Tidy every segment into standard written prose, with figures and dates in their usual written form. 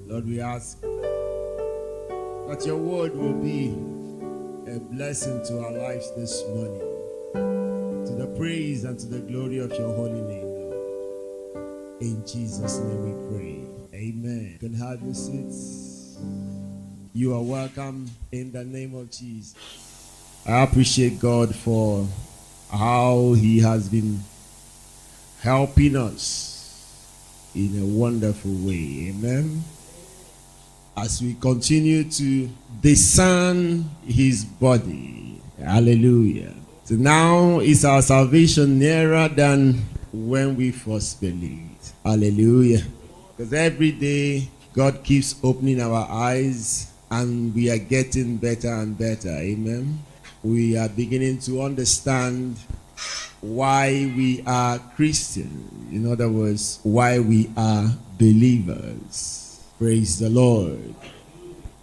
Lord, we ask that your word will be a blessing to our lives this morning, to the praise and to the glory of your holy name, Lord. In Jesus' name we pray. Amen. You can have your seats. You are welcome in the name of Jesus. I appreciate God for how he has been helping us in a wonderful way. Amen. As we continue to discern his body. Hallelujah. So now is our salvation nearer than when we first believed. Hallelujah. Because every day God keeps opening our eyes and we are getting better and better. Amen. We are beginning to understand why we are Christians. In other words, why we are believers. Praise the Lord.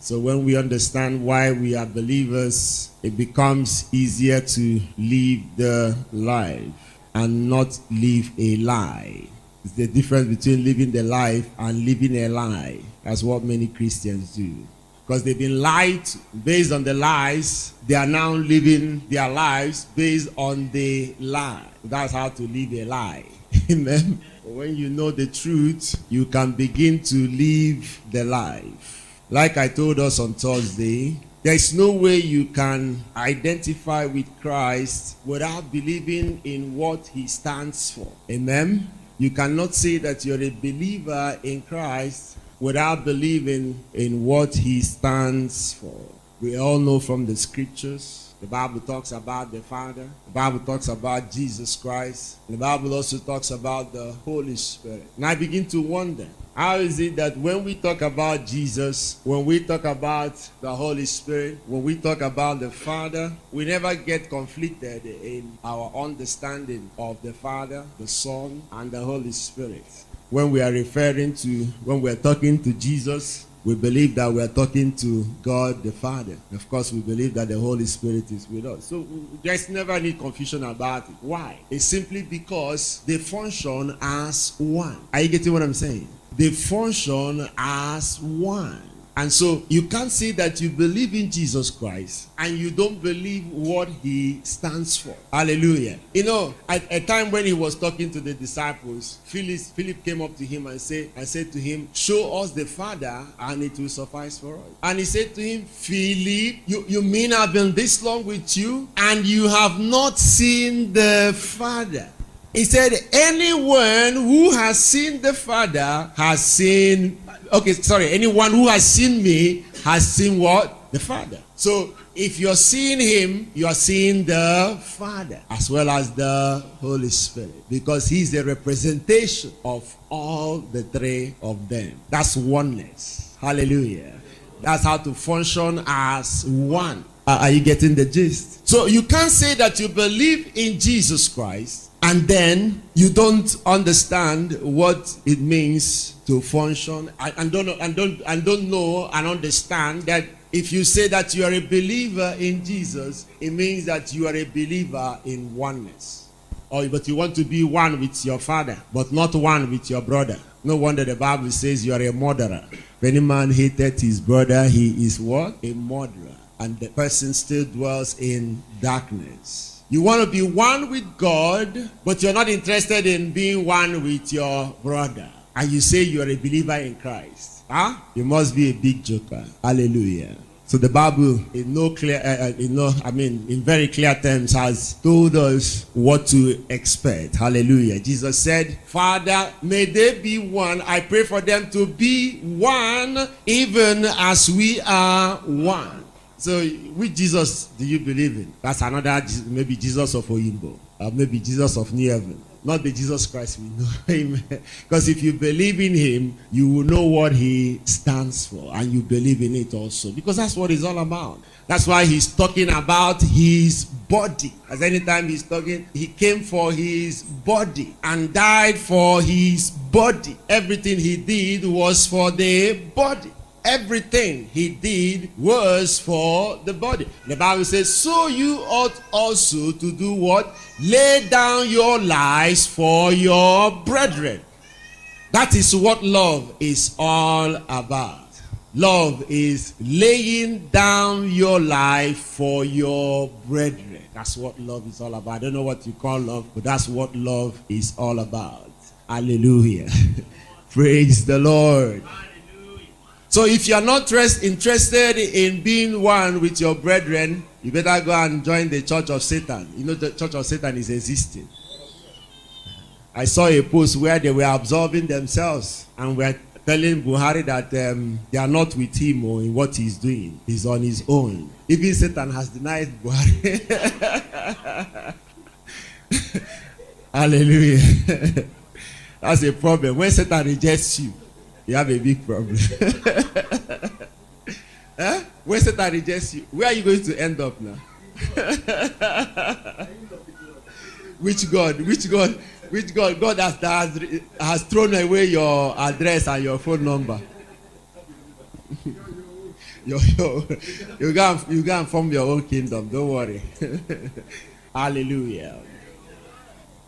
So when we understand why we are believers, it becomes easier to live the life and not live a lie. It's the difference between living the life and living a lie. That's what many Christians do. Because they've been lied to. Based on the lies, they are now living their lives based on the lie. That's how to live a lie. Amen. When you know the truth, you can begin to live the life. Like I told us on Thursday, there is no way you can identify with Christ without believing in what he stands for. Amen. You cannot say that you're a believer in Christ without believing in what he stands for. We all know from the scriptures, the Bible talks about the Father. The Bible talks about Jesus Christ. The Bible also talks about the Holy Spirit. And I begin to wonder, how is it that when we talk about Jesus, when we talk about the Holy Spirit, when we talk about the Father, we never get conflicted in our understanding of the Father, the Son, and the Holy Spirit. When we are when we are talking to Jesus, we believe that we are talking to God the Father. Of course, we believe that the Holy Spirit is with us. So there's never any confusion about it. Why? It's simply because they function as one. Are you getting what I'm saying? They function as one. And so you can't say that you believe in Jesus Christ and you don't believe what he stands for. Hallelujah. You know, at a time when he was talking to the disciples, Philip came up to him and said to him, show us the Father and it will suffice for us. And he said to him, Philip, you mean I've been this long with you and you have not seen the Father? He said, anyone who has seen the Father has seen... anyone who has seen me has seen what? The Father. So, if you're seeing him, you are seeing the Father as well as the Holy Spirit. Because he's a representation of all the three of them. That's oneness. Hallelujah. That's how to function as one. Are you getting the gist? So, you can't say that you believe in Jesus Christ and then you don't understand what it means to function and don't know and understand that if you say that you are a believer in Jesus, it means that you are a believer in oneness. But you want to be one with your father, but not one with your brother. No wonder the Bible says you are a murderer. If any man hated his brother, he is what? A murderer. And the person still dwells in darkness. You want to be one with God, but you're not interested in being one with your brother. And you say you're a believer in Christ. You must be a big joker. Hallelujah. So the Bible, in very clear terms, has told us what to expect. Hallelujah. Jesus said, Father, may they be one. I pray for them to be one, even as we are one. So, which Jesus do you believe in? That's another, maybe Jesus of Oyimbo, or maybe Jesus of New Heaven. Not the Jesus Christ we know. Amen. Because if you believe in him, you will know what he stands for, and you believe in it also. Because that's what it's all about. That's why he's talking about his body. As anytime he's talking, he came for his body and died for his body. Everything he did was for the body. Everything he did was for the body. The Bible says, so you ought also to do what? Lay down your lives for your brethren. That is what love is all about. Love is laying down your life for your brethren. That's what love is all about. I don't know what you call love, but that's what love is all about. Hallelujah. Praise the Lord. Hallelujah. So if you are not interested in being one with your brethren, you better go and join the Church of Satan. You know the Church of Satan is existing. I saw a post where they were absolving themselves and were telling Buhari that they are not with him or in what he's doing. He's on his own. Even Satan has denied Buhari. Hallelujah. That's a problem. When Satan rejects you, you have a big problem. When Satan rejects you, where are you going to end up now? Which God? Which God? Which God? God has thrown away your address and your phone number. You go and form your own kingdom. Don't worry. Hallelujah.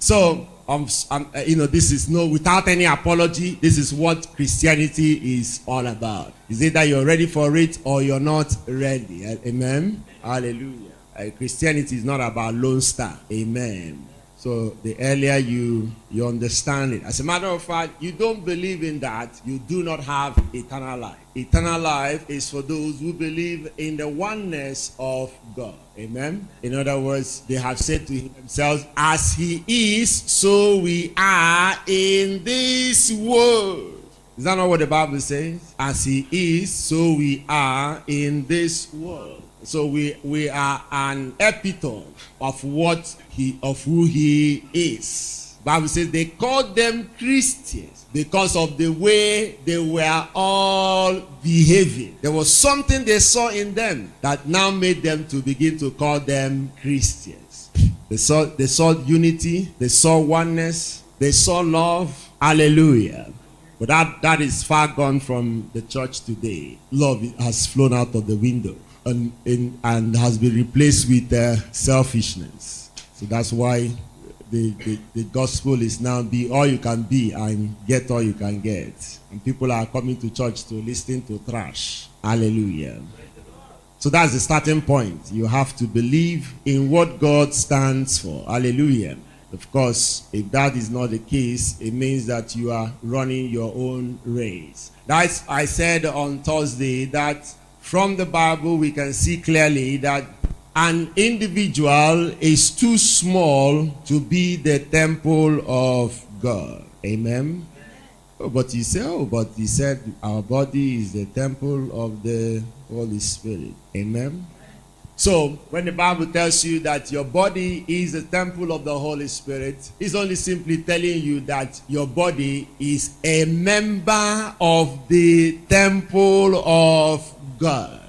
So, this is without any apology. This is what Christianity is all about. Is it that you're ready for it or you're not ready? Amen. Hallelujah. Christianity is not about Lone Star. Amen. So the earlier you understand it. As a matter of fact, you don't believe in that, you do not have eternal life. Eternal life is for those who believe in the oneness of God. Amen. In other words, they have said to themselves, as he is, so we are in this world. Is that not what the Bible says? As he is, so we are in this world. So we are an epitome of who he is. Bible says they called them Christians because of the way they were all behaving. There was something they saw in them that now made them to begin to call them Christians. They saw unity, they saw oneness, they saw love. Hallelujah. But that is far gone from the church today. Love has flown out of the window and has been replaced with selfishness. So that's why the gospel is now be all you can be and get all you can get. And people are coming to church to listen to trash. Hallelujah. So that's the starting point. You have to believe in what God stands for. Hallelujah. Of course, if that is not the case, it means that you are running your own race. That's I said on Thursday that from the Bible we can see clearly that an individual is too small to be the temple of God. Amen. But he said our body is the temple of the Holy Spirit. Amen. So, when the Bible tells you that your body is the temple of the Holy Spirit, it's only simply telling you that your body is a member of the temple of God.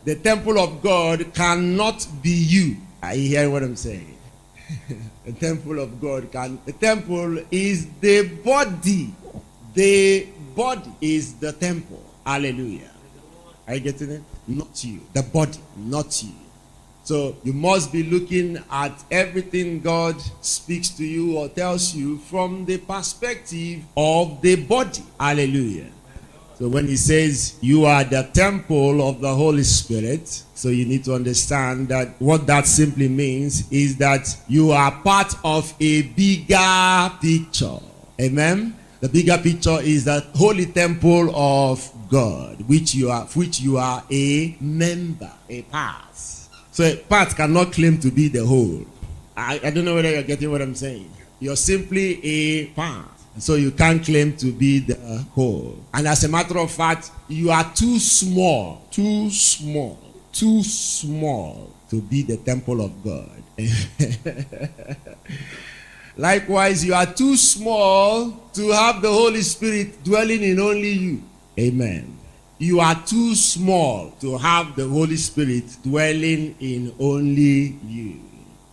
The temple of God cannot be you. Are you hearing what I'm saying? The temple of God the temple is the body. The body is the temple. Hallelujah. Are you getting it? Not you. The body, not you. So you must be looking at everything God speaks to you or tells you from the perspective of the body. Hallelujah. So when he says you are the temple of the Holy Spirit, so you need to understand that what that simply means is that you are part of a bigger picture. Amen. The bigger picture is the holy temple of God, which you are a member, a part. So a part cannot claim to be the whole. I don't know whether you're getting what I'm saying. You're simply a part. So you can't claim to be the whole. And as a matter of fact, you are too small to be the temple of God. Likewise, you are too small to have the Holy Spirit dwelling in only you. Amen. You are too small to have the Holy Spirit dwelling in only you.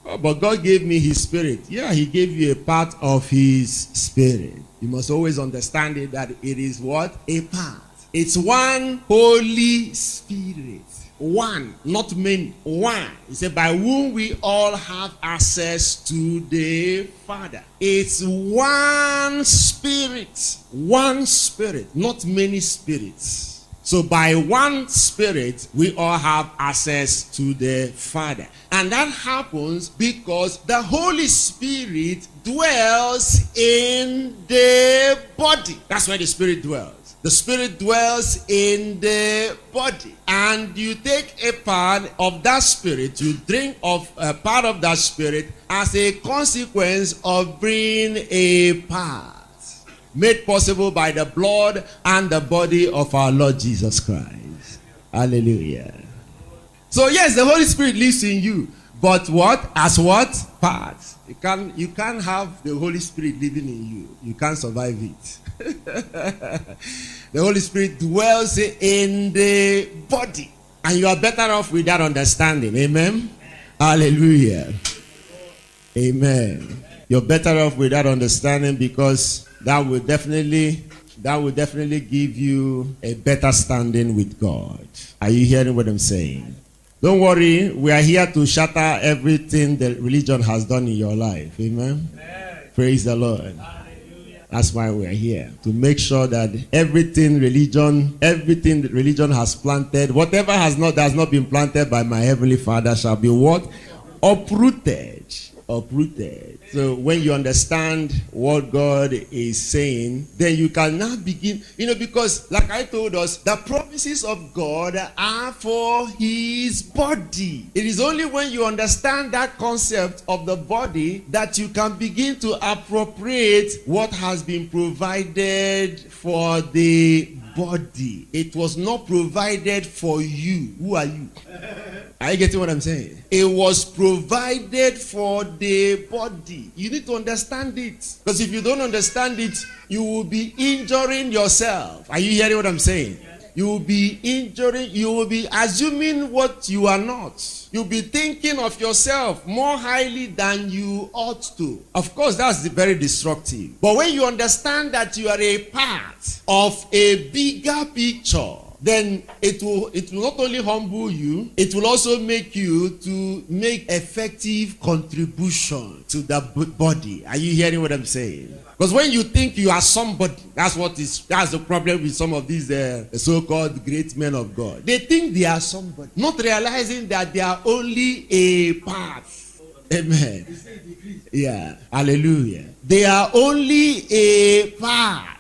Oh, but God gave me his Spirit. Yeah, he gave you a part of his Spirit. You must always understand it that it is what? A part. It's one Holy Spirit. one, not many, one. He said, by whom we all have access to the Father. It's one spirit, not many spirits. So by one spirit, we all have access to the Father. And that happens because the Holy Spirit dwells in the body. That's where the Spirit dwells. The Spirit dwells in the body. And you take a part of that Spirit, you drink of a part of that Spirit as a consequence of being a part. Made possible by the blood and the body of our Lord Jesus Christ. Hallelujah. So yes, the Holy Spirit lives in you. But what? As what? Parts. You can't have the Holy Spirit living in you. You can't survive it. The Holy Spirit dwells in the body. And you are better off with that understanding. Amen? Hallelujah. Amen. You're better off with that understanding because that will definitely give you a better standing with God. Are you hearing what I'm saying? Don't worry, we are here to shatter everything that religion has done in your life. Amen? Amen. Praise the Lord. Hallelujah. That's why we are here. To make sure that everything that religion has planted, whatever has not been planted by my Heavenly Father shall be what? Uprooted. So when you understand what God is saying, then you can now begin, because like I told us, the promises of God are for his body. It is only when you understand that concept of the body that you can begin to appropriate what has been provided for the body. It was not provided for you. Who are you? Are you getting what I'm saying? It was provided for the body. You need to understand it. Because if you don't understand it, you will be injuring yourself. Are you hearing what I'm saying? You will be assuming what you are not. You'll be thinking of yourself more highly than you ought to. Of course, that's very destructive. But when you understand that you are a part of a bigger picture, then it will not only humble you, it will also make you to make effective contribution to the body. Are you hearing what I'm saying? Because when you think you are somebody, that's the problem with some of these so-called great men of God. They think they are somebody, not realizing that they are only a part. Amen. Yeah. Hallelujah. They are only a part.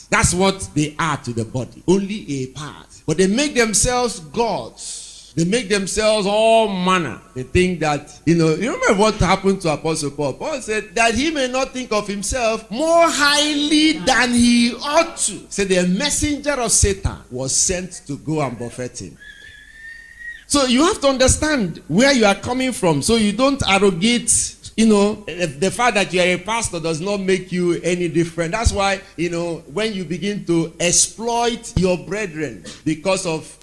That's what they are to the body. Only a part. But they make themselves gods. They make themselves all manner. They think that, you remember what happened to Apostle Paul? Paul said that he may not think of himself more highly than he ought to. So the messenger of Satan was sent to go and buffet him. So you have to understand where you are coming from. So you don't arrogate. The fact that you are a pastor does not make you any different. That's why, when you begin to exploit your brethren because of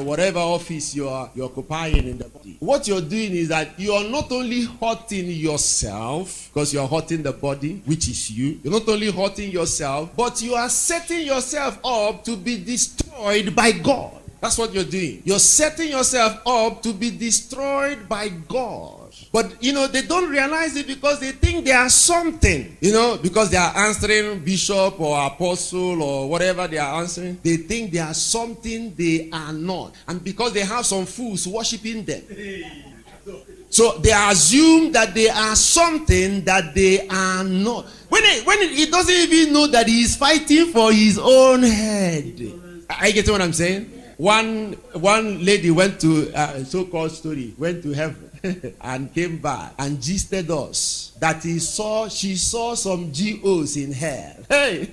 whatever office you're occupying in the body, what you're doing is that you are not only hurting yourself, because you're hurting the body, which is you. You're not only hurting yourself, but you are setting yourself up to be destroyed by God. That's what you're doing. You're setting yourself up to be destroyed by God. But, they don't realize it because they think they are something. Because they are answering bishop or apostle or whatever they are answering. They think they are something they are not. And because they have some fools worshiping them. So they assume that they are something that they are not. When he doesn't even know that he is fighting for his own head. Are you getting what I'm saying? One lady went to so-called story, went to heaven and came back and gisted us that she saw some GOs in hell. Hey,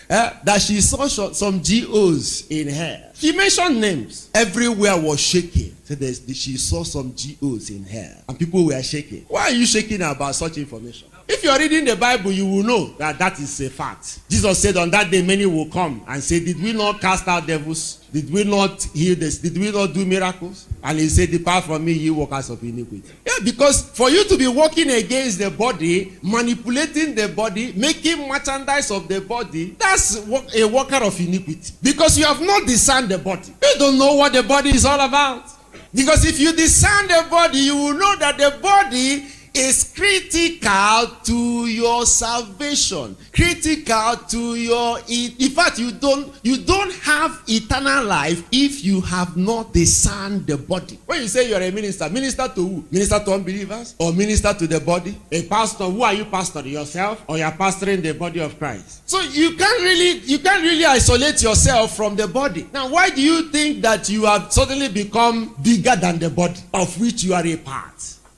that she saw some GOs in hell. She mentioned names. Everywhere was shaking. So she saw some GOs in hell, and people were shaking. Why are you shaking about such information? If you are reading the Bible, you will know that is a fact. Jesus said on that day many will come and say, did we not cast out devils? Did we not heal this? Did we not do miracles? And he said, depart from me, ye workers of iniquity. Yeah, because for you to be working against the body, manipulating the body, making merchandise of the body, that's a worker of iniquity. Because you have not discerned the body. you don't know what the body is all about. Because if you discern the body, you will know that the body is critical to your salvation, critical to your, in fact, you don't have eternal life if you have not discerned the body. When you say you're a minister, minister to who? Minister to unbelievers or minister to the body? A pastor, who are you pastoring? Yourself, or you're pastoring the body of Christ? So you can't really isolate yourself from the body. Now, why do you think that you have suddenly become bigger than the body of which you are a part?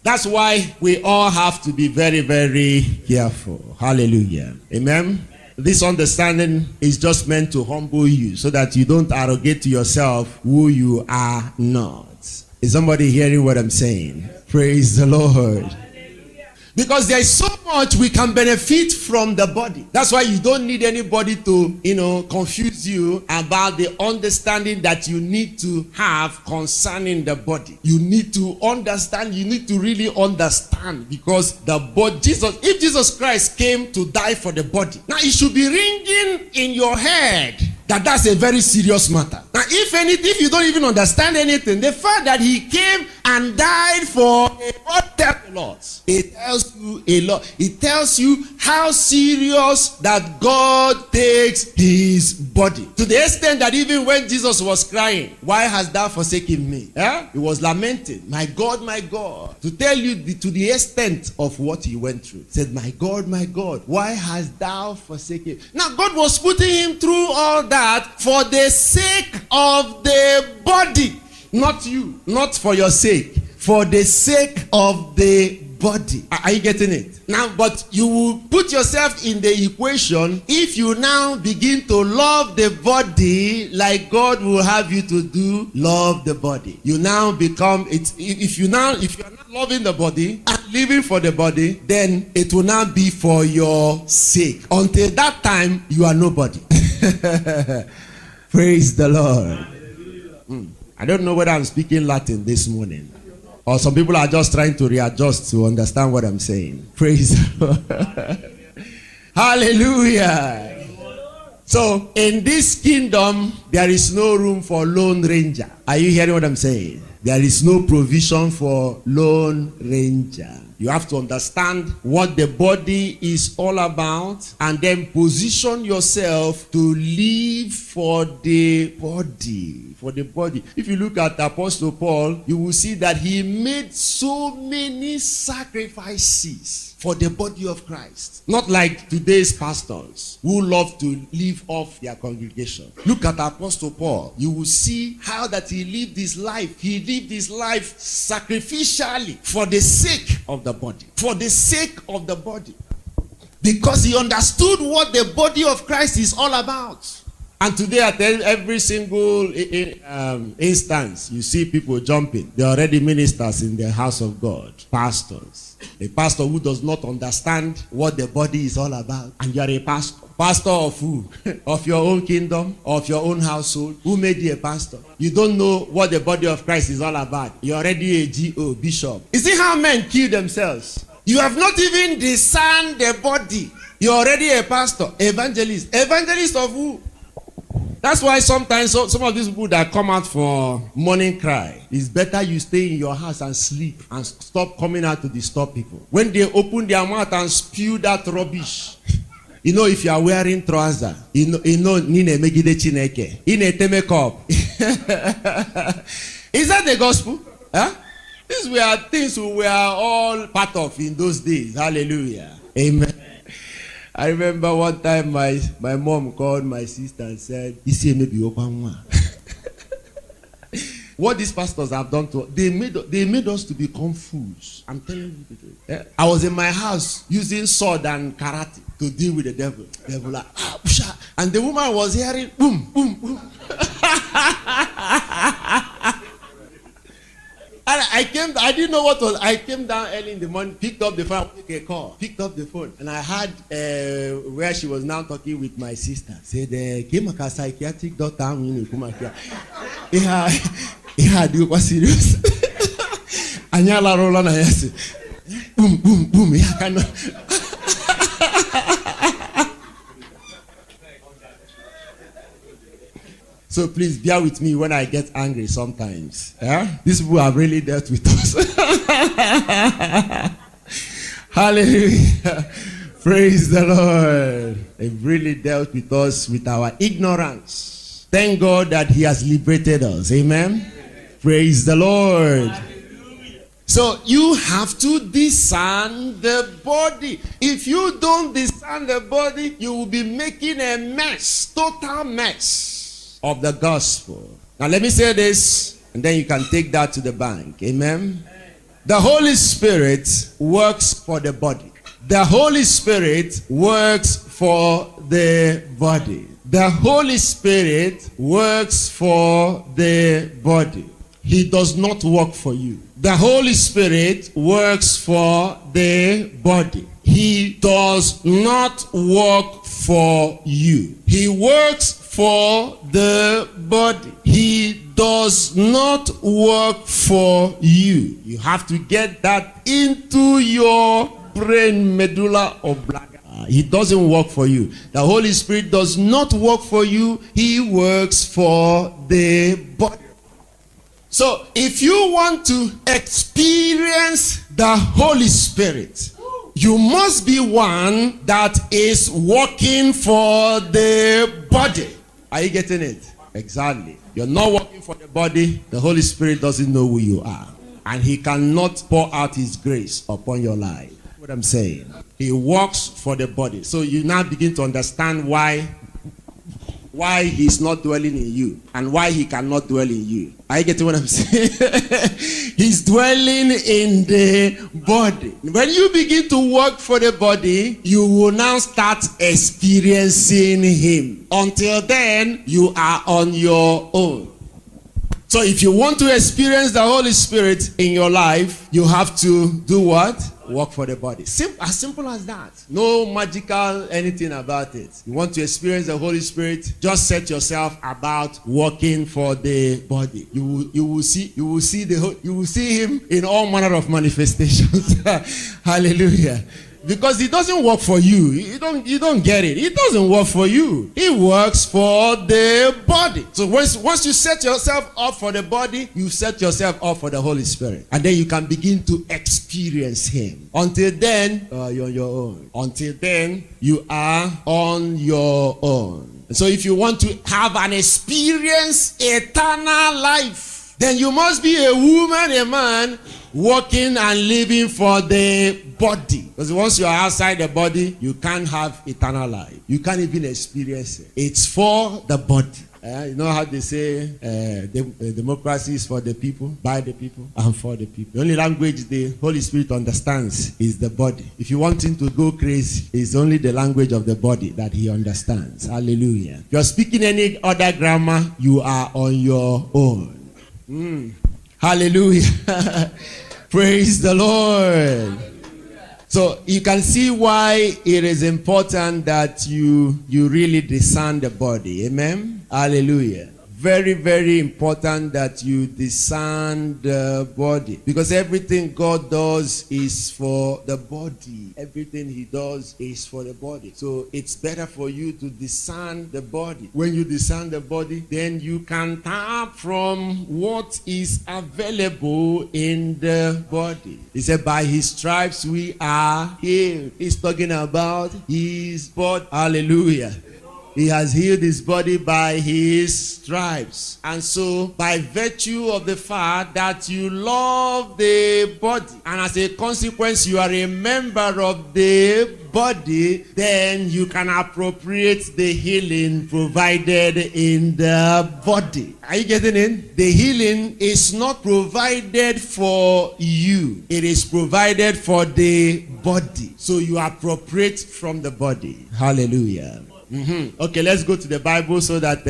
That's why we all have to be very, very careful. Hallelujah. Amen. This understanding is just meant to humble you so that you don't arrogate to yourself who you are not. Is somebody hearing what I'm saying? Praise the Lord. Because there is so much we can benefit from the body. That's why you don't need anybody to, confuse you about the understanding that you need to have concerning the body. You need to understand, you need to really understand, because the body, if Jesus Christ came to die for the body, now it should be ringing in your head that's a very serious matter. Now, if you don't even understand anything, the fact that he came and died for what tells a lot. It tells you a lot. It tells you how serious that God takes his body. To the extent that even when Jesus was crying, "Why hast thou forsaken me?" He was lamenting, my God, to tell you to the extent of what he went through. He said, my God, why hast thou forsaken me? Now, God was putting him through all that for the sake of the body. Not you, not for your sake, for the sake of the body. Are you getting it? Now, but you will put yourself in the equation if you now begin to love the body like God will have you to do. Love the body. You now become it. If you are not loving the body and living for the body, then it will not be for your sake. Until that time, you are nobody. Praise the Lord. I don't know whether I'm speaking Latin this morning, or some people are just trying to readjust to understand what I'm saying. Praise the Lord. Hallelujah. So, in this kingdom, there is no room for lone ranger. Are you hearing what I'm saying? There is no provision for lone ranger. You have to understand what the body is all about and then position yourself to live for the body. For the body. If you look at Apostle Paul, you will see that he made so many sacrifices for the body of Christ. Not like today's pastors who love to live off their congregation. Look at Apostle Paul. You will see how that he lived his life. He lived his life sacrificially for the sake of the body. For the sake of the body. Because he understood what the body of Christ is all about. And today at every single instance, you see people jumping. They're already ministers in the house of God. Pastors. A pastor who does not understand what the body is all about. And you're a pastor. Pastor of who? Of your own kingdom? Of your own household? Who made you a pastor? You don't know what the body of Christ is all about. You're already a G.O. bishop. You see how men kill themselves? You have not even discerned the body. You're already a pastor. Evangelist. Evangelist of who? That's why sometimes some of these people that come out for morning cry, it's better you stay in your house and sleep and stop coming out to disturb people. When they open their mouth and spew that rubbish, if you are wearing trousers, nine megide Chineke, inete makeup. Is that the gospel? Huh? These were things we were all part of in those days. Hallelujah. Amen. I remember one time my mom called my sister and said, maybe open one. What these pastors have done to us, they made us to be confused. I'm telling you. Yeah? I was in my house using sword and karate to deal with the devil. The devil like, and the woman was hearing boom, boom, boom. And I didn't know what was. I came down early in the morning, picked up the phone, picked up the phone, and I had where she was now talking with my sister. Said, "Came a psychiatric doctor, you was serious." Anyala rola na yesi. Boom, boom, boom. Yeah, cannot. So please bear with me when I get angry sometimes. Yeah? These people have really dealt with us. Hallelujah. Praise the Lord. They've really dealt with us with our ignorance. Thank God that He has liberated us. Amen. Praise the Lord. So you have to discern the body. If you don't discern the body, you will be making a mess, total mess of the gospel. Now let me say this, and then you can take that to the bank. Amen. The Holy Spirit works for the body. The Holy Spirit works for the body. The Holy Spirit works for the body. He does not work for you. The Holy Spirit works for the body. He does not work for you. He works for the body. He does not work for you. You have to get that into your brain, medulla oblongata. He doesn't work for you. The Holy Spirit does not work for you. He works for the body. So if you want to experience the Holy Spirit, you must be one that is working for the body. Are you getting it? Exactly. You're not working for the body. The Holy Spirit doesn't know who you are. And He cannot pour out His grace upon your life. That's what I'm saying. He works for the body. So you now begin to understand why He's not dwelling in you and why He cannot dwell in you. Are you getting what I'm saying? He's dwelling in the body. When you begin to work for the body, you will now start experiencing Him. Until then, you are on your own. So if you want to experience the Holy Spirit in your life, you have to do what? Work for the body. As simple as that. No magical anything about it. You want to experience the Holy Spirit, just set yourself about working for the body. You will see Him in all manner of manifestations. Hallelujah. Because He doesn't work for you. You don't get it. He doesn't work for you. He works for the body. So once you set yourself up for the body, you set yourself up for the Holy Spirit. And then you can begin to experience Him. Until then, you're on your own. Until then, you are on your own. And so if you want to have an experience, eternal life, then you must be a woman, a man, working and living for the body. Because once you are outside the body, you can't have eternal life. You can't even experience it. It's for the body. You know how they say democracy is for the people, by the people, and for the people. The only language the Holy Spirit understands is the body. If you want Him to go crazy, it's only the language of the body that He understands. Hallelujah. If you're speaking any other grammar, you are on your own. Hallelujah. Praise the Lord. So you can see why it is important that you really discern the body. Amen. Hallelujah. Very, very important that you discern the body. Because everything God does is for the body. Everything He does is for the body. So it's better for you to discern the body. When you discern the body, then you can tap from what is available in the body. He said, by His stripes we are healed. He's talking about His body. Hallelujah. He has healed His body by His stripes. And so, by virtue of the fact that you love the body, and as a consequence, you are a member of the body, then you can appropriate the healing provided in the body. Are you getting it? The healing is not provided for you. It is provided for the body. So you appropriate from the body. Hallelujah. Okay, let's go to the Bible so that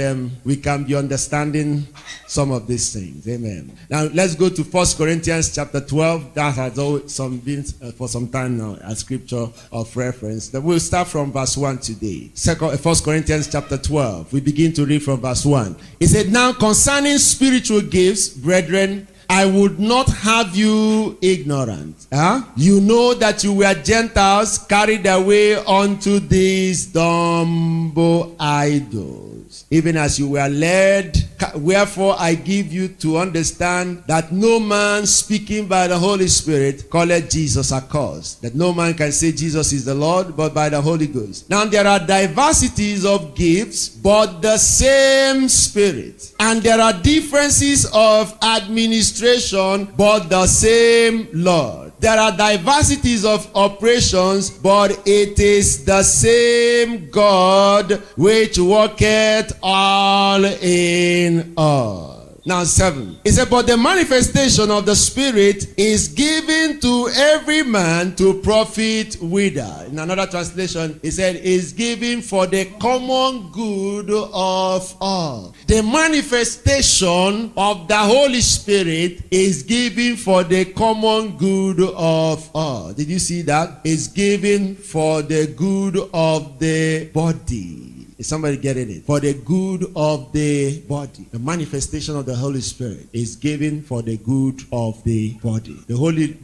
we can be understanding some of these things. Amen. Now, let's go to 1 Corinthians chapter 12. That has always been for some time now a scripture of reference. Then we'll start from verse 1 today. 1 Corinthians chapter 12. We begin to read from verse 1. It said, now concerning spiritual gifts, brethren, I would not have you ignorant. You know that you were Gentiles carried away unto these dumb idols. Ghost, even as you were led. Wherefore I give you to understand that no man speaking by the Holy Spirit calleth Jesus accursed. That no man can say Jesus is the Lord, but by the Holy Ghost. Now there are diversities of gifts, but the same Spirit. And there are differences of administration, but the same Lord. There are diversities of operations, but it is the same God which worketh all in all. Now 7. It said, but the manifestation of the Spirit is given to every man to profit withal. In another translation, it said, is given for the common good of all. The manifestation of the Holy Spirit is given for the common good of all. Did you see that? It's given for the good of the body. Is somebody getting it? For the good of the body. The manifestation of the Holy Spirit is given for the good of the body. The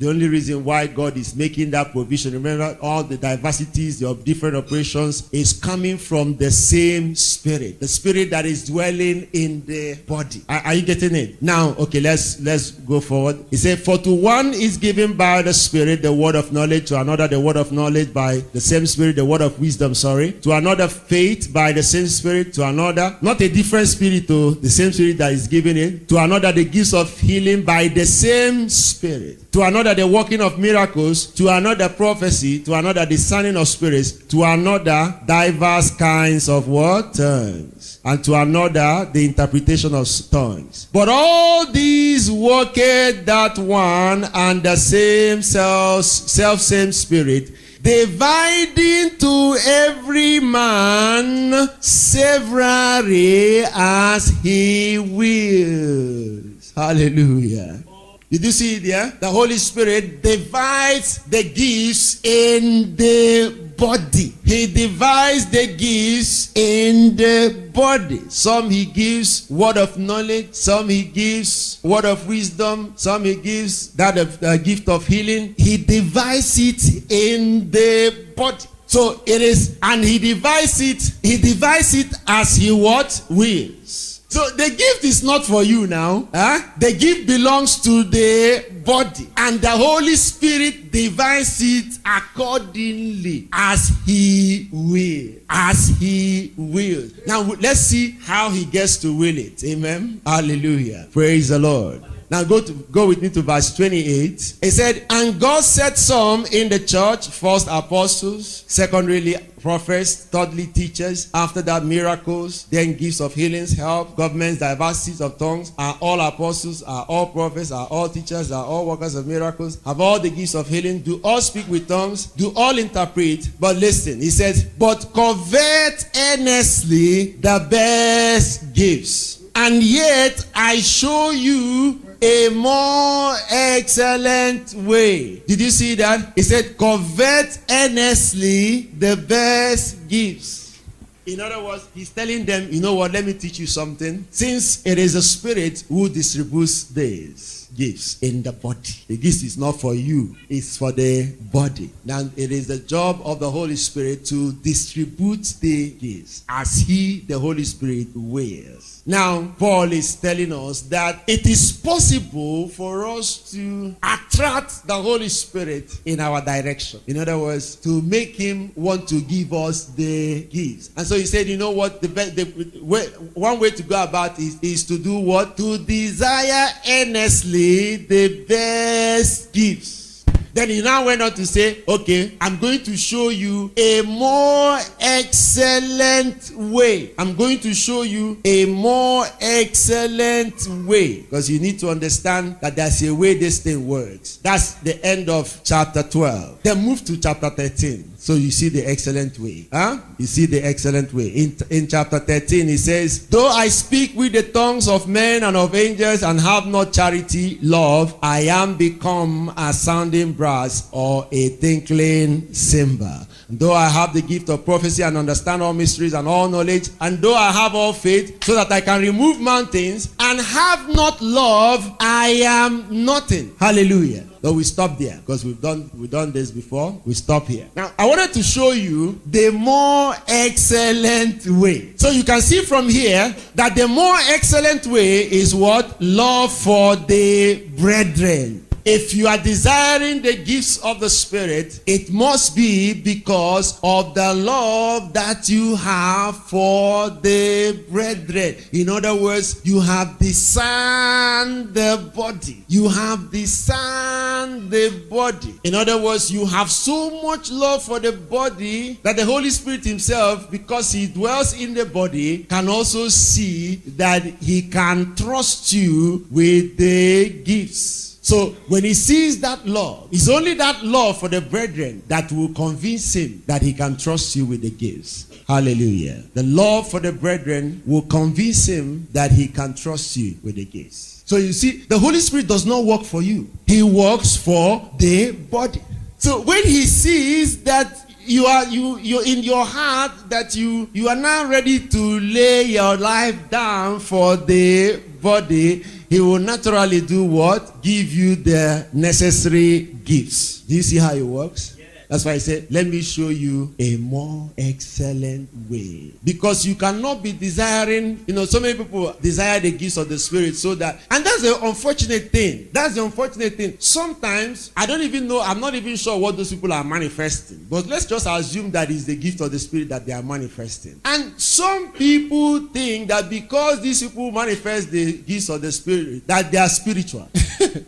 only reason why God is making that provision, remember, all the diversities of different operations is coming from the same Spirit. The Spirit that is dwelling in the body. Are you getting it? Now, okay, let's go forward. He said, for to one is given by the Spirit the word of knowledge, to another the word of knowledge by the same Spirit, the word of wisdom, to another faith by the same Spirit, to another, not a different Spirit, to the same Spirit that is giving it, to another the gifts of healing by the same Spirit, to another the working of miracles, to another prophecy, to another discerning of spirits, to another diverse kinds of what? Tongues, and to another the interpretation of tongues. But all these worketh that one and the same same Spirit, dividing to every man severally as he wills. Hallelujah. Did you see it there? The Holy Spirit divides the gifts in the body. He divides the gifts in the body. Some he gives word of knowledge, some he gives word of wisdom, some he gives that gift of healing. He divides it in the body. So it is, and he divides it as he what? Wills. So the gift is not for you now. The gift belongs to the body. And the Holy Spirit divides it accordingly as he will. As he will. Now let's see how he gets to will it. Amen. Hallelujah. Praise the Lord. Now go with me to verse 28. It said, and God set some in the church, first apostles, secondly prophets, thirdly teachers, after that miracles, then gifts of healings, help, governments, diversities of tongues. Are all apostles, are all prophets, are all teachers, are all workers of miracles, have all the gifts of healing, do all speak with tongues, do all interpret. But listen, he says, but covet earnestly the best gifts. And yet I show you a more excellent way. Did you see that? He said, covet earnestly the best gifts. In other words, he's telling them, you know what, let me teach you something. Since it is the Spirit who distributes these gifts in the body. The gift is not for you, it's for the body. Now it is the job of the Holy Spirit to distribute the gifts as he, the Holy Spirit, wills. Now Paul is telling us that it is possible for us to attract the Holy Spirit in our direction. In other words, to make him want to give us the gifts. And so he said, you know what, one way to go about it is to do what? To desire earnestly the best gifts. Then he now went on to say, okay, I'm going to show you a more excellent way. I'm going to show you a more excellent way. Because you need to understand that there's a way this thing works. That's the end of chapter 12. Then move to chapter 13. So you see the excellent way. You see the excellent way. In chapter 13, he says, though I speak with the tongues of men and of angels and have not charity, love, I am become a sounding brass or a tinkling cymbal. Though I have the gift of prophecy and understand all mysteries and all knowledge, and though I have all faith so that I can remove mountains, and have not love, I am nothing. Hallelujah. So we stop there because we've done this before. We stop here. Now I wanted to show you the more excellent way. So you can see from here that the more excellent way is what? Love for the brethren. If you are desiring the gifts of the Spirit, it must be because of the love that you have for the brethren. In other words, you have discerned the body. You have discerned the body. In other words, you have so much love for the body that the Holy Spirit himself, because he dwells in the body, can also see that he can trust you with the gifts. So when he sees that love, it's only that love for the brethren that will convince him that he can trust you with the gifts. Hallelujah. The love for the brethren will convince him that he can trust you with the gifts. So you see, the Holy Spirit does not work for you. He works for the body. So when he sees that you're in your heart that you are now ready to lay your life down for the body, he will naturally do what? Give you the necessary gifts. Do you see how it works? That's why I said, let me show you a more excellent way. Because you cannot be desiring, so many people desire the gifts of the Spirit so that, and that's the unfortunate thing. That's the unfortunate thing. Sometimes, I don't even know, I'm not even sure what those people are manifesting. But let's just assume that it's the gift of the Spirit that they are manifesting. And some people think that because these people manifest the gifts of the Spirit, that they are spiritual.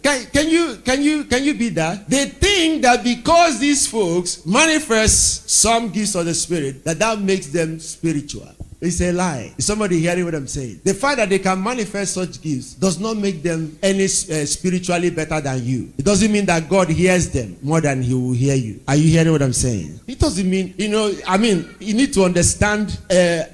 Can you be that? They think that because these folks manifest some gifts of the Spirit, that makes them spiritual. It's a lie. Is somebody hearing what I'm saying? The fact that they can manifest such gifts does not make them any spiritually better than you. It doesn't mean that God hears them more than he will hear you. Are you hearing what I'm saying? It doesn't mean, you need to understand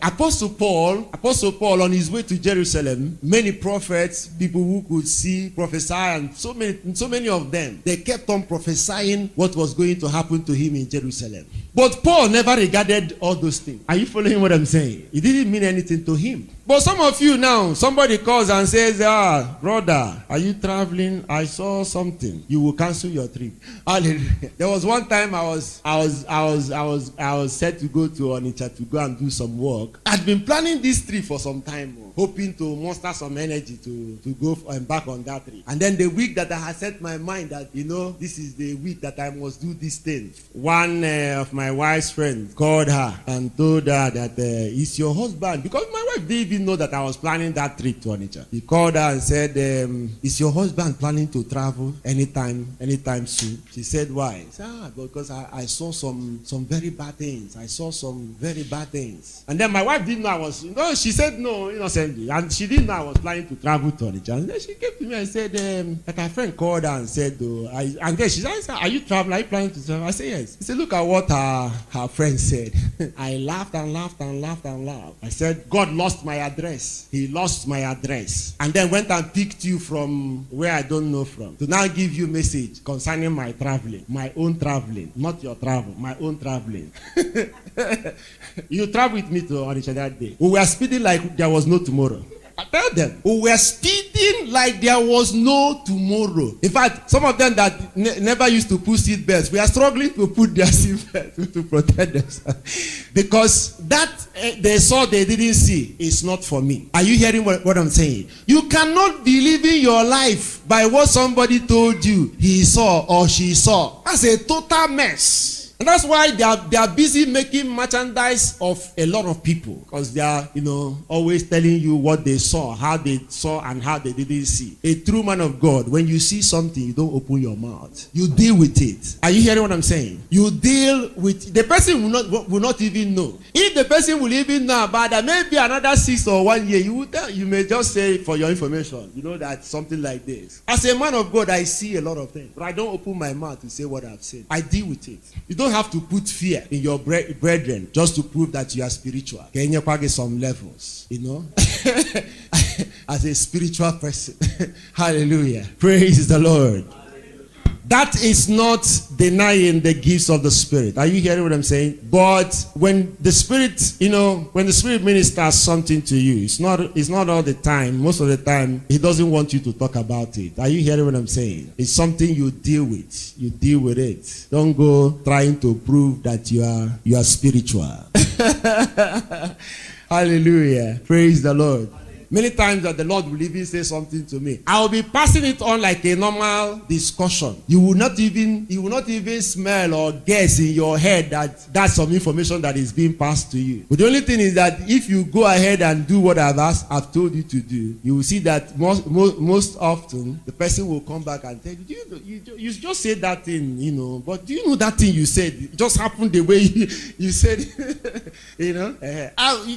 Apostle Paul on his way to Jerusalem, many prophets, people who could see, prophesy, and so many of them, they kept on prophesying what was going to happen to him in Jerusalem. But Paul never regarded all those things. Are you following what I'm saying? It didn't mean anything to him. But some of you now, somebody calls and says, brother, are you traveling? I saw something. You will cancel your trip. Hallelujah. There was one time I was set to go to Onitsha to go and do some work. I'd been planning this trip for some time, hoping to muster some energy to go back on that trip. And then the week that I had set my mind that, this is the week that I must do this thing. One of my wife's friends called her and told her that it's your husband. Because my wife didn't even know that I was planning that trip to Onitsha. He called her and said, is your husband planning to travel anytime soon? She said, why? He said, because I saw some very bad things. I saw some very bad things. And then my wife didn't know I was, she said no, innocently. And she didn't know I was planning to travel to Onitsha. And then she came to me and said, that her friend called her and said, and then she said, are you traveling? Are you planning to travel? I said, yes. He said, look at what her friend said. I laughed and laughed and laughed and laughed. I said, God lost my address. He lost my address. And then went and picked you from where I don't know from to now give you message concerning my traveling. My own traveling. Not your travel. My own traveling. You traveled with me to Onitsha that day. We were speeding like there was no tomorrow. I tell them, we were speeding like there was no tomorrow. In fact, some of them that never used to put seat belts, we are struggling to put their seat belts to protect themselves. Because that they saw they didn't see is not for me. Are you hearing what I'm saying? You cannot be living your life by what somebody told you he saw or she saw. That's a total mess. And that's why they are busy making merchandise of a lot of people. Because they are, always telling you what they saw, how they saw, and how they didn't see. A true man of God, when you see something, you don't open your mouth. You deal with it. Are you hearing what I'm saying? You deal with the person will not even know. If the person will even know about that, maybe another 6 or 1 year, you may just say for your information, that something like this. As a man of God, I see a lot of things. But I don't open my mouth to say what I've seen. I deal with it. You don't have to put fear in your brethren just to prove that you are spiritual. Can you get some levels, as a spiritual person? Hallelujah. Praise the Lord. That is not denying the gifts of the Spirit. Are you hearing what I'm saying? But when the Spirit, when the Spirit ministers something to you, it's not all the time. Most of the time, He doesn't want you to talk about it. Are you hearing what I'm saying? It's something you deal with. You deal with it. Don't go trying to prove that you are spiritual. Hallelujah. Praise the Lord. Many times that the Lord will even say something to me, I will be passing it on like a normal discussion. You will not even smell or guess in your head that that's some information that is being passed to you. But the only thing is that if you go ahead and do what I've told you to do, you will see that most often the person will come back and tell you, you just said that thing, but do you know that thing you said? It just happened the way you said it.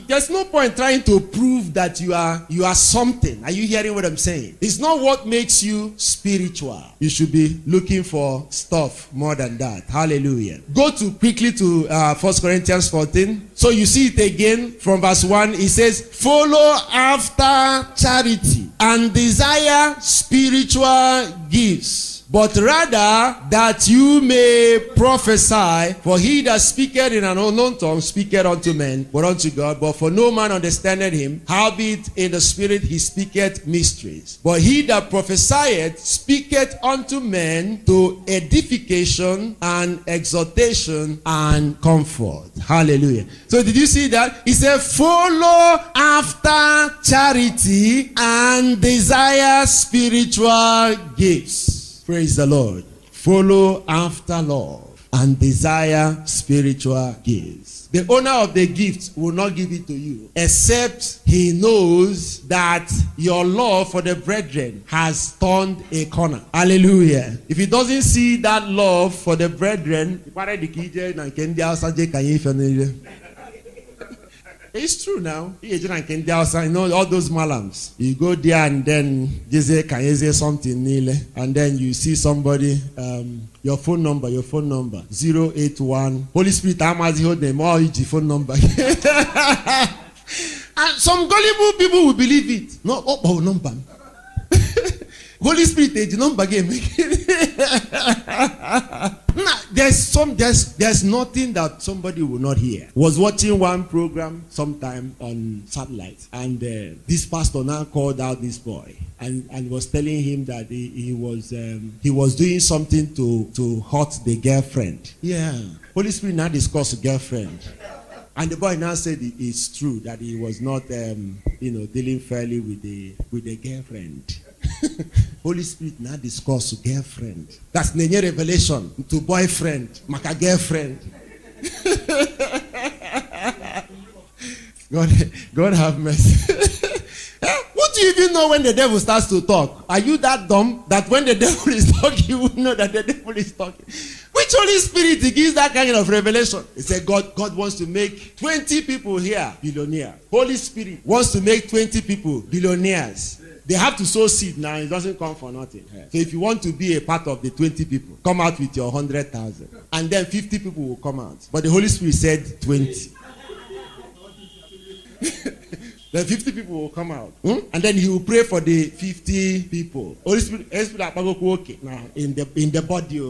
There's no point trying to prove that you are something. Are you hearing what I'm saying? It's not what makes you spiritual. You should be looking for stuff more than that. Hallelujah. Go quickly to 1 Corinthians 14. So you see it again from verse 1. It says, follow after charity and desire spiritual gifts, but rather that you may prophesy. For he that speaketh in an unknown tongue speaketh unto men, but unto God. But for no man understandeth him, howbeit in the spirit he speaketh mysteries. But he that prophesieth speaketh unto men to edification and exhortation and comfort. Hallelujah. So did you see that? He said, follow after charity and desire spiritual gifts. Praise the Lord. Follow after love and desire spiritual gifts. The owner of the gift will not give it to you except he knows that your love for the brethren has turned a corner. Hallelujah. If he doesn't see that love for the brethren, it's true now. All those malams. You go there and then you say something, and then you see somebody, your phone number, 081. Holy Spirit, I'm as hold them, all your phone number. And some gullible people will believe it. No, number. Holy Spirit, the number game. There's nothing that somebody will not hear. Was watching one program sometime on satellite, and this pastor now called out this boy and was telling him that he was doing something to hurt the girlfriend. Yeah, Holy Spirit now discussed girlfriend. And the boy now said it's true that he was not, dealing fairly with the girlfriend. Holy Spirit now discuss girlfriend. That's the revelation to boyfriend, maka girlfriend. God have mercy. What do you even know when the devil starts to talk? Are you that dumb that when the devil is talking, you would know that the devil is talking? Which Holy Spirit gives that kind of revelation? He said God wants to make 20 people here billionaires. Holy Spirit wants to make 20 people billionaires. They have to sow seed now. It doesn't come for nothing. So if you want to be a part of the 20 people, come out with your 100,000. And then 50 people will come out. But the Holy Spirit said 20. Then 50 people will come out. And then he will pray for the 50 people. Holy Spirit okay. Now in the body,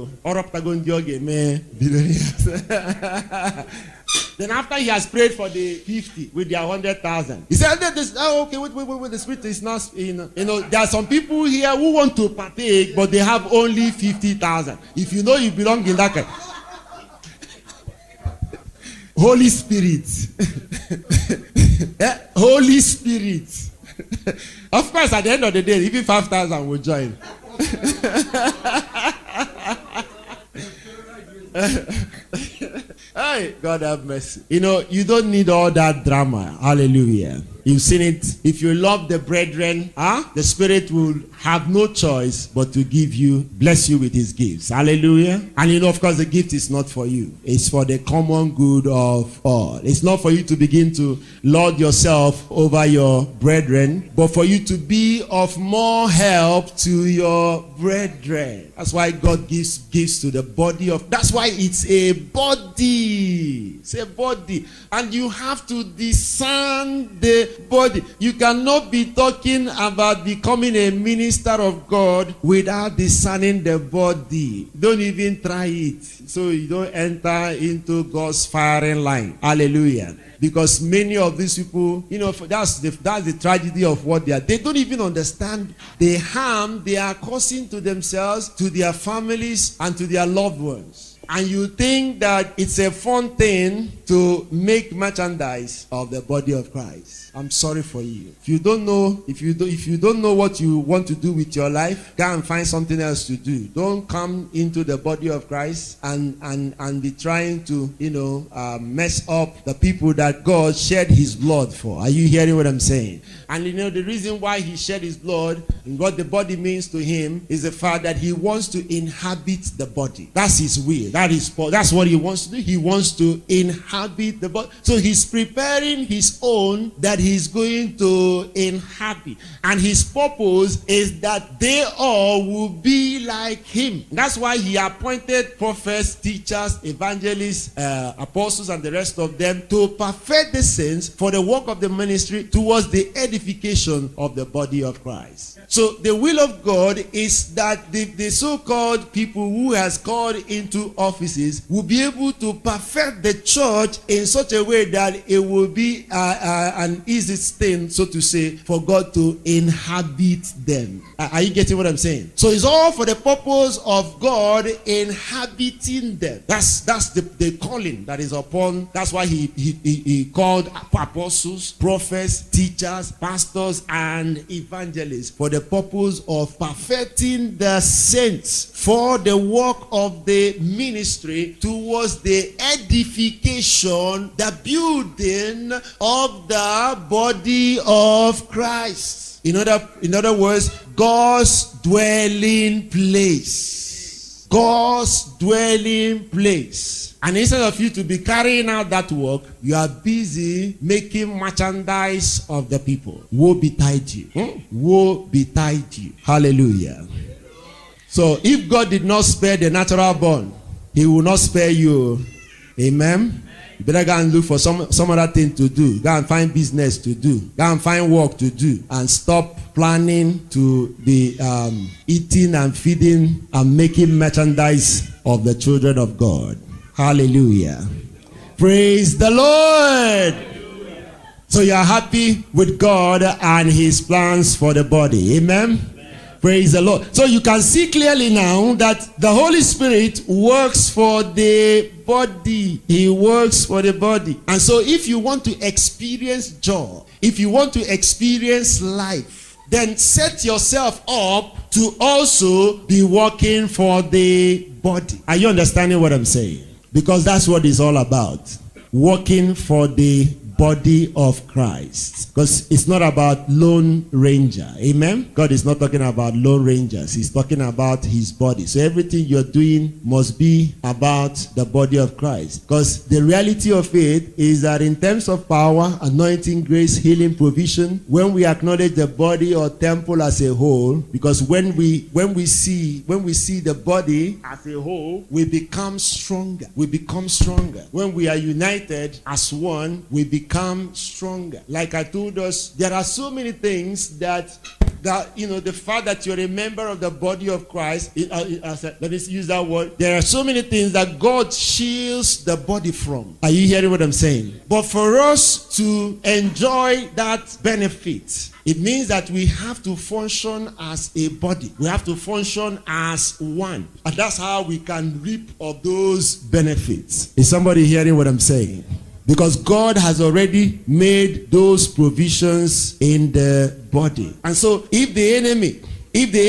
then after he has prayed for the 50 with their 100,000, he said, okay, wait, the Spirit is not, there are some people here who want to partake, but they have only 50,000. If you know you belong in that kind. Holy Spirit. Holy Spirit. Of course, at the end of the day, even 5,000 will join. Hey, God have mercy. You don't need all that drama. Hallelujah. You've seen it. If you love the brethren, the Spirit will have no choice but to bless you with his gifts. Hallelujah. And of course, the gift is not for you. It's for the common good of all. It's not for you to begin to lord yourself over your brethren, but for you to be of more help to your brethren. That's why God gives gifts to the body of. That's why it's a body. It's a body. And you have to discern body. You cannot be talking about becoming a minister of God without discerning the body. Don't even try it, so you don't enter into God's firing line. Hallelujah. Because many of these people, that's the tragedy of what they are. They don't even understand the harm they are causing to themselves, to their families, and to their loved ones. And you think that it's a fun thing to make merchandise of the body of Christ. I'm sorry for you. If you don't know what you want to do with your life, go and find something else to do. Don't come into the body of Christ and be trying to mess up the people that God shed his blood for. Are you hearing what I'm saying? And the reason why he shed his blood and what the body means to him is the fact that he wants to inhabit the body. That's his will. That's what he wants to do. He wants to inhabit the body. So he's preparing his own that he's going to inhabit. And his purpose is that they all will be like him. That's why he appointed prophets, teachers, evangelists, apostles, and the rest of them to perfect the saints for the work of the ministry towards the edification of the body of Christ. So the will of God is that the so-called people who has called into offices will be able to perfect the church in such a way that it will be an easy thing, so to say, for God to inhabit them. Are you getting what I'm saying? So it's all for the purpose of God inhabiting them. That's the calling that is upon. That's why he called apostles, prophets, teachers, pastors, and evangelists for the purpose of perfecting the saints for the work of the ministry towards the edification, the building of the body of Christ. In other words, God's dwelling place. God's dwelling place. And instead of you to be carrying out that work, you are busy making merchandise of the people. Woe betide you. Woe betide you. Hallelujah. So if God did not spare the natural born, he will not spare you. Amen. You better go and look for some other thing to do. Go and find business to do. Go and find work to do. And stop planning to be eating and feeding and making merchandise of the children of God. Hallelujah. Praise the Lord. Hallelujah. So you are happy with God and his plans for the body. Amen. Praise the Lord. So you can see clearly now that the Holy Spirit works for the body. He works for the body. And so if you want to experience joy, if you want to experience life, then set yourself up to also be working for the body. Are you understanding what I'm saying? Because that's what it's all about. Working for the body of Christ. Because it's not about Lone Ranger. Amen? God is not talking about Lone Rangers. He's talking about his body. So everything you're doing must be about the body of Christ. Because the reality of it is that in terms of power, anointing, grace, healing, provision, when we acknowledge the body or temple as a whole, because when we see the body as a whole, we become stronger. We become stronger. When we are united as one, we become stronger. Like I told us, there are so many things that the fact that you're a member of the body of Christ, let me use that word. There are so many things that God shields the body from. Are you hearing what I'm saying? But for us to enjoy that benefit, it means that we have to function as a body. We have to function as one. And that's how we can reap of those benefits. Is somebody hearing what I'm saying? Because God has already made those provisions in the body. And so if the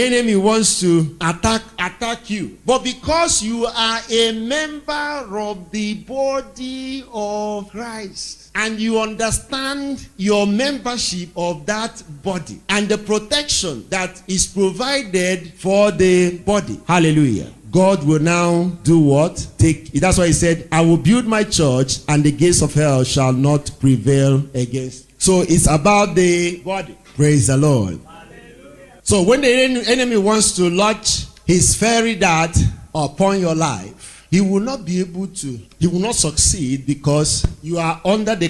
enemy wants to attack you, but because you are a member of the body of Christ, and you understand your membership of that body and the protection that is provided for the body, hallelujah, God will now do what? That's why he said, I will build my church and the gates of hell shall not prevail against. So it's about the body. Praise the Lord. Hallelujah. So when the enemy wants to launch his fairy dart upon your life, he will not be able to, he will not succeed because you are under the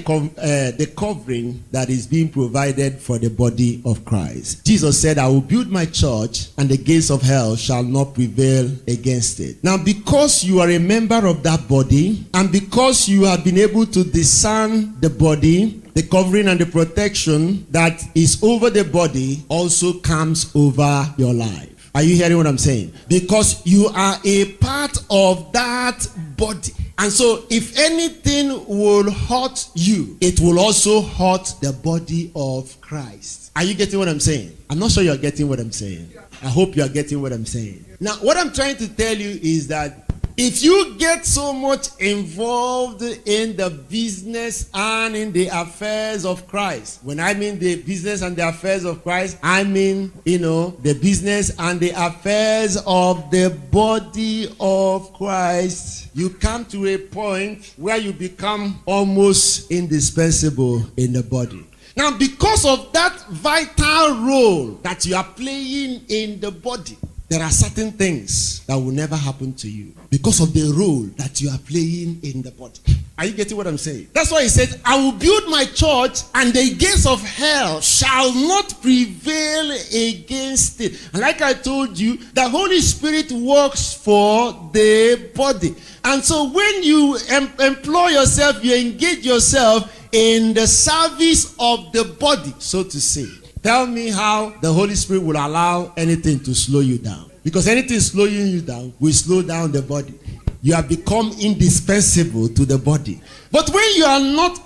covering that is being provided for the body of Christ. Jesus said, I will build my church and the gates of hell shall not prevail against it. Now, because you are a member of that body and because you have been able to discern the body, the covering and the protection that is over the body also comes over your life. Are you hearing what I'm saying? Because you are a part of that body. And so if anything will hurt you, it will also hurt the body of Christ. Are you getting what I'm saying? I'm not sure you're getting what I'm saying. I hope you're getting what I'm saying. Now, what I'm trying to tell you is that if you get so much involved in the business and in the affairs of Christ, when I mean the business and the affairs of Christ, I mean, the business and the affairs of the body of Christ, you come to a point where you become almost indispensable in the body. Now, because of that vital role that you are playing in the body, there are certain things that will never happen to you because of the role that you are playing in the body. Are you getting what I'm saying? That's why he said, I will build my church and the gates of hell shall not prevail against it. And like I told you, the Holy Spirit works for the body. And so when you employ yourself, you engage yourself in the service of the body, so to say. Tell me how the Holy Spirit will allow anything to slow you down. Because anything slowing you down will slow down the body. You have become indispensable to the body. But when you are not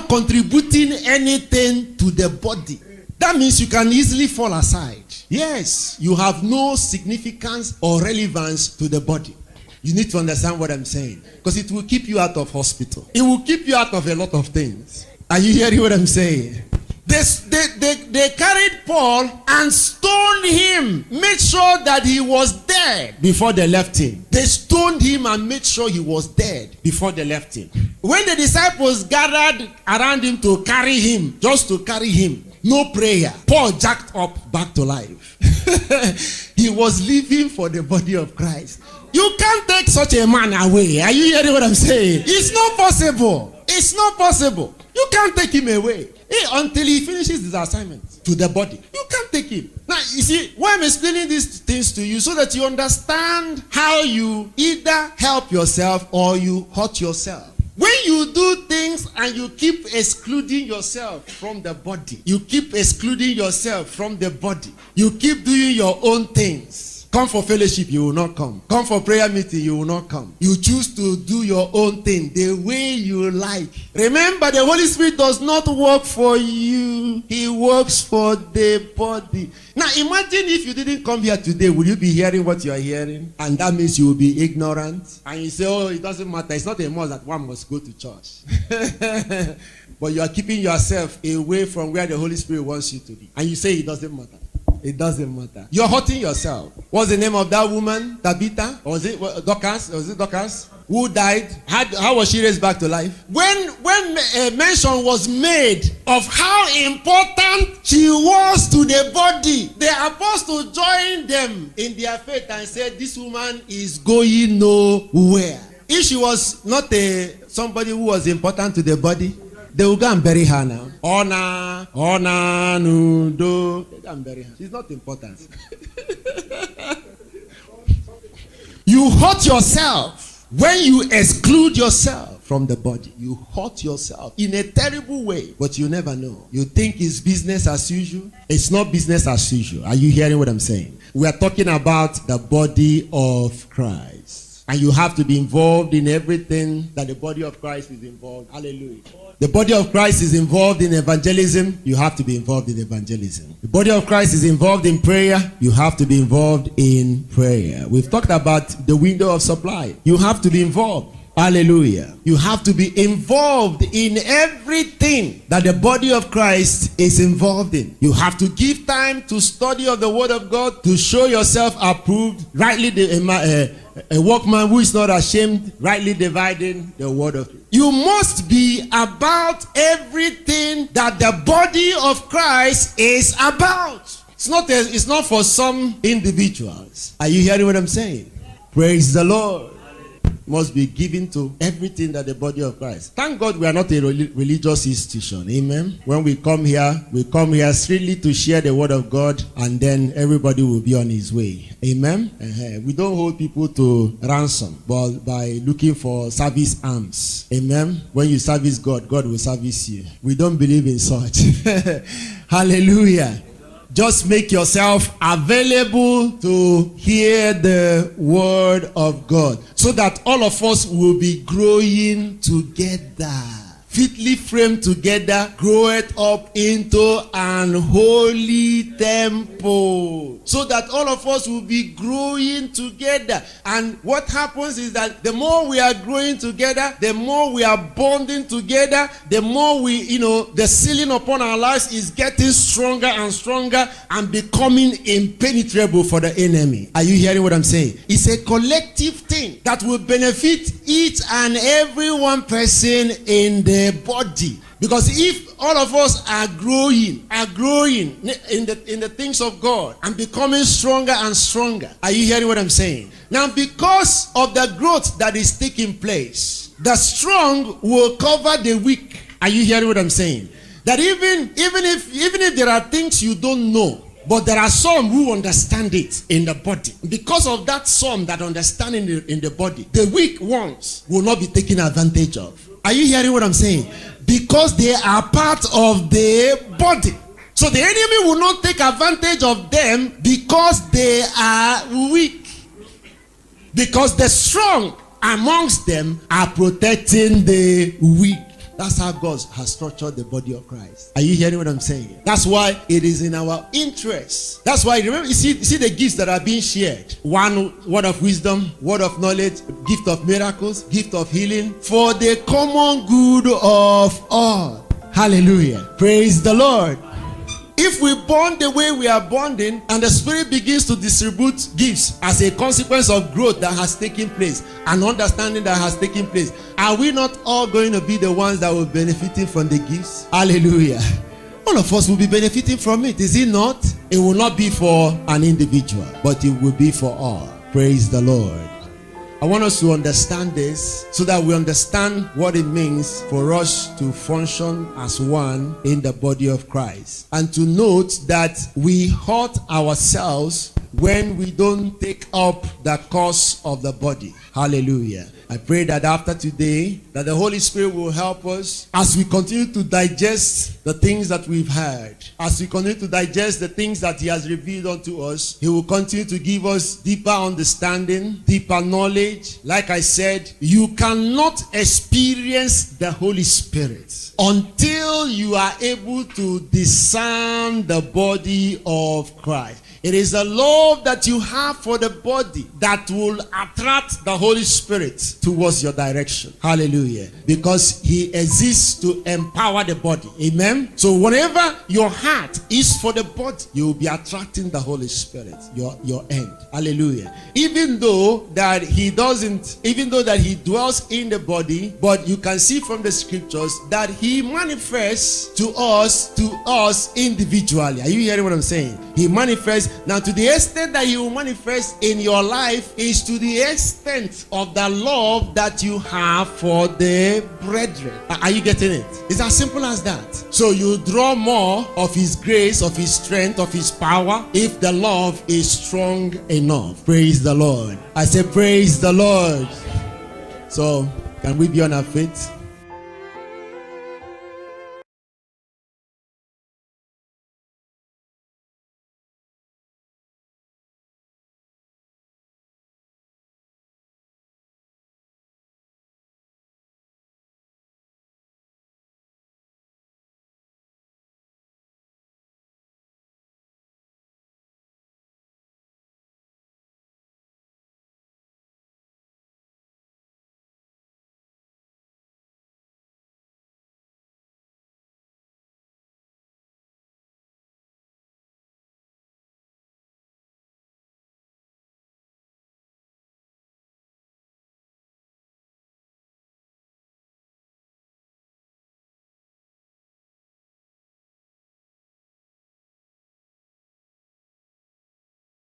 contributing anything to the body, that means you can easily fall aside. Yes, you have no significance or relevance to the body. You need to understand what I'm saying. Because it will keep you out of hospital. It will keep you out of a lot of things. Are you hearing what I'm saying? They carried Paul and stoned him, made sure that he was dead before they left him. They stoned him and made sure he was dead before they left him. When the disciples gathered around him to carry him, just to carry him, no prayer, Paul jacked up back to life. He was living for the body of Christ. You can't take such a man away. Are you hearing what I'm saying? It's not possible. It's not possible. You can't take him away until he finishes his assignment to the body. You can't take him. Now, you see, why I'm explaining these things to you so that you understand how you either help yourself or you hurt yourself. When you do things and you keep excluding yourself from the body, you keep excluding yourself from the body, you keep doing your own things. Come for fellowship, you will not come. Come for prayer meeting, you will not come. You choose to do your own thing the way you like. Remember, the Holy Spirit does not work for you. He works for the body. Now, imagine if you didn't come here today, would you be hearing what you are hearing? And that means you will be ignorant. And you say, oh, it doesn't matter. It's not a must that one must go to church. But you are keeping yourself away from where the Holy Spirit wants you to be. And you say it doesn't matter. It doesn't matter. You're hurting yourself. What's the name of that woman? Tabitha? Or was it Dorcas? Was it Dorcas? Who died? How was she raised back to life? When a mention was made of how important she was to the body, the apostle joined them in their faith and said, this woman is going nowhere. If she was not somebody who was important to the body, they will go and bury her now. Ona, nudo. They go and bury her. She's not important. You hurt yourself when you exclude yourself from the body. You hurt yourself in a terrible way, but you never know. You think it's business as usual. It's not business as usual. Are you hearing what I'm saying? We are talking about the body of Christ. And you have to be involved in everything that the body of Christ is involved. Hallelujah. The body of Christ is involved in evangelism. You have to be involved in evangelism. The body of Christ is involved in prayer. You have to be involved in prayer. We've talked about the window of supply. You have to be involved. Hallelujah. You have to be involved in everything that the body of Christ is involved in. You have to give time to study of the word of God, to show yourself approved, rightly a workman who is not ashamed, rightly dividing the word of God. You must be about everything that the body of Christ is about. It's not for some individuals. Are you hearing what I'm saying? Praise the Lord. must be given to everything that the body of Christ. Thank God we are not a religious institution. Amen. When we come here strictly to share the word of God, and then everybody will be on his way. Amen. We don't hold people to ransom, but by looking for service arms. Amen. When you service God, God will service you. We don't believe in such. Hallelujah. Just make yourself available to hear the word of God, so that all of us will be growing together. Fitly framed together, groweth up into an holy temple, so that all of us will be growing together. And what happens is that the more we are growing together, the more we are bonding together, the more we, the ceiling upon our lives is getting stronger and stronger and becoming impenetrable for the enemy. Are you hearing what I'm saying? It's a collective thing that will benefit each and every one person in the body. Because if all of us are growing in the things of God and becoming stronger and stronger, are you hearing what I'm saying? Now, because of the growth that is taking place, the strong will cover the weak. Are you hearing what I'm saying? That even if there are things you don't know, but there are some who understand it in the body. Because of that some that understand in the body, the weak ones will not be taken advantage of. Are you hearing what I'm saying? Because they are part of the body. So the enemy will not take advantage of them because they are weak. Because the strong amongst them are protecting the weak. That's how God has structured the body of Christ. Are you hearing what I'm saying? That's why it is in our interest. That's why, remember, you see the gifts that are being shared. One, word of wisdom, word of knowledge, gift of miracles, gift of healing, for the common good of all. Hallelujah. Praise the Lord. If we bond the way we are bonding, and the Spirit begins to distribute gifts as a consequence of growth that has taken place and understanding that has taken place, are we not all going to be the ones that will be benefiting from the gifts? Hallelujah. All of us will be benefiting from it, is it not? It will not be for an individual, but it will be for all. Praise the Lord. I want us to understand this so that we understand what it means for us to function as one in the body of Christ. And to note that we hurt ourselves when we don't take up the cause of the body. Hallelujah. I pray that after today, that the Holy Spirit will help us as we continue to digest the things that we've heard. As we continue to digest the things that He has revealed unto us, He will continue to give us deeper understanding, deeper knowledge. Like I said, you cannot experience the Holy Spirit until you are able to discern the body of Christ. It is the love that you have for the body that will attract the Holy Spirit towards your direction. Hallelujah. Because He exists to empower the body. Amen. So whenever your heart is for the body, you will be attracting the Holy Spirit, your end. Hallelujah. Even though that He dwells in the body, but you can see from the scriptures that He manifests to us individually. Are you hearing what I'm saying? He manifests. Now, to the extent that He will manifest in your life is to the extent of the love that you have for the brethren. Are you getting it? It's as simple as that. So you draw more of His grace, of His strength, of His power if the love is strong enough. Praise the Lord. I say praise the Lord. So, can we be on our feet?